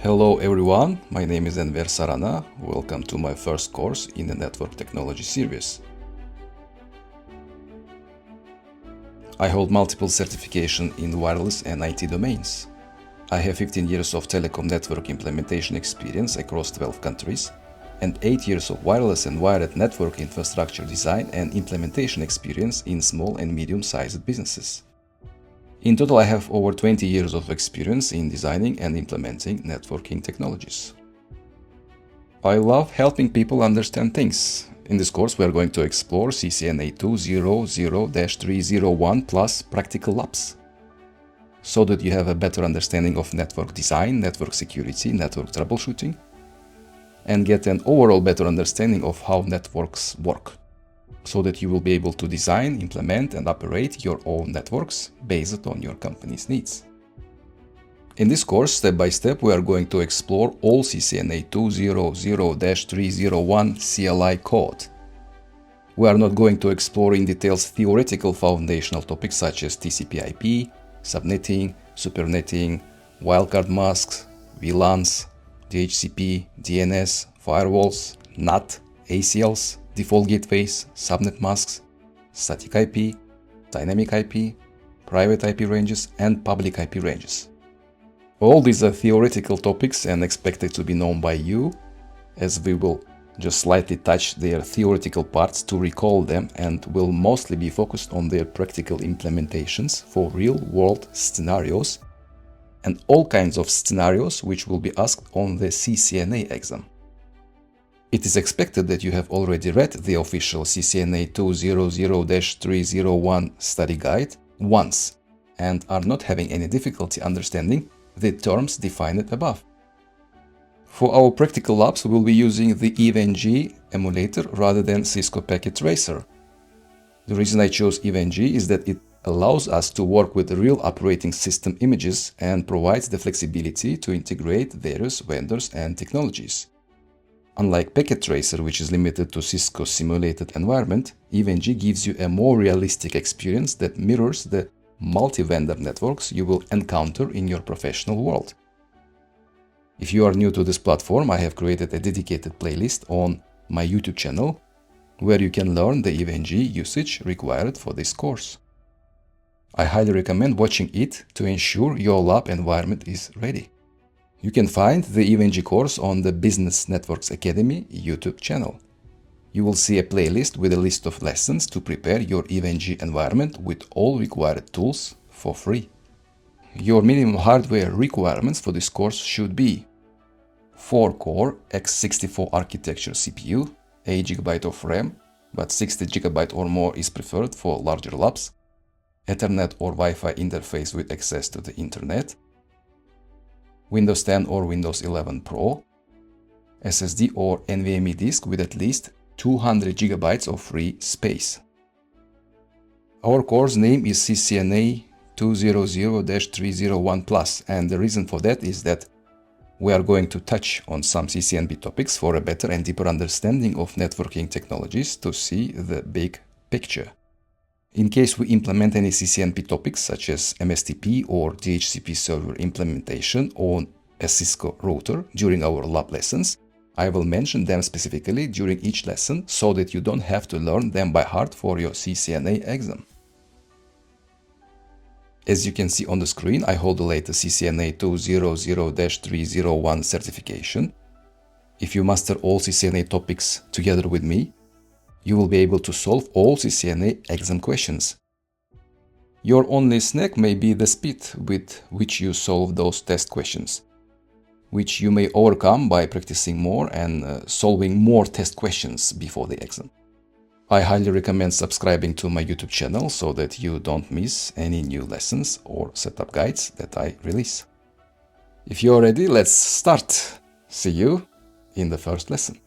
Hello everyone, my name is Enver Sarana. Welcome to my first course in the Network Technology series. I hold multiple certifications in wireless and IT domains. I have 15 years of telecom network implementation experience across 12 countries and 8 years of wireless and wired network infrastructure design and implementation experience in small and medium-sized businesses. In total, I have over 20 years of experience in designing and implementing networking technologies. I love helping people understand things. In this course, we are going to explore CCNA 200-301 plus practical labs, so that you have a better understanding of network design, network security, network troubleshooting, and get an overall better understanding of how networks work, so that you will be able to design, implement, and operate your own networks based on your company's needs. In this course, step by step, we are going to explore all CCNA 200-301 CLI code. We are not going to explore in details theoretical foundational topics such as TCP/IP, subnetting, supernetting, wildcard masks, VLANs, DHCP, DNS, firewalls, NAT, ACLs, default gateways, subnet masks, static IP, dynamic IP, private IP ranges, and public IP ranges. All these are theoretical topics and expected to be known by you, as we will just slightly touch their theoretical parts to recall them and will mostly be focused on their practical implementations for real-world scenarios and all kinds of scenarios which will be asked on the CCNA exam. It is expected that you have already read the official CCNA 200-301 study guide once and are not having any difficulty understanding the terms defined above. For our practical labs, we will be using the EVE-NG emulator rather than CISCO Packet Tracer. The reason I chose EVE-NG is that it allows us to work with real operating system images and provides the flexibility to integrate various vendors and technologies. Unlike Packet Tracer, which is limited to CISCO simulated environment, EVE-NG gives you a more realistic experience that mirrors the multi-vendor networks you will encounter in your professional world. If you are new to this platform, I have created a dedicated playlist on my YouTube channel where you can learn the EVE-NG usage required for this course. I highly recommend watching it to ensure your lab environment is ready. You can find the EVE-NG course on the Business Networks Academy YouTube channel. You will see a playlist with a list of lessons to prepare your EVE-NG environment with all required tools for free. Your minimum hardware requirements for this course should be 4-core x64 architecture CPU, 8 GB of RAM, but 60 GB or more is preferred for larger labs, Ethernet or Wi-Fi interface with access to the internet, Windows 10 or Windows 11 Pro, SSD or NVMe disk with at least 200 GB of free space. Our course name is CCNA 200-301+, and the reason for that is that we are going to touch on some CCNP topics for a better and deeper understanding of networking technologies to see the big picture. In case we implement any CCNP topics such as MSTP or DHCP server implementation on a CISCO router during our lab lessons, I will mention them specifically during each lesson so that you don't have to learn them by heart for your CCNA exam. As you can see on the screen, I hold the latest CCNA 200-301 certification. If you master all CCNA topics together with me, you will be able to solve all CCNA exam questions. Your only snack may be the speed with which you solve those test questions, which you may overcome by practicing more and solving more test questions before the exam. I highly recommend subscribing to my YouTube channel so that you don't miss any new lessons or setup guides that I release. If you're ready, let's start. See you in the first lesson.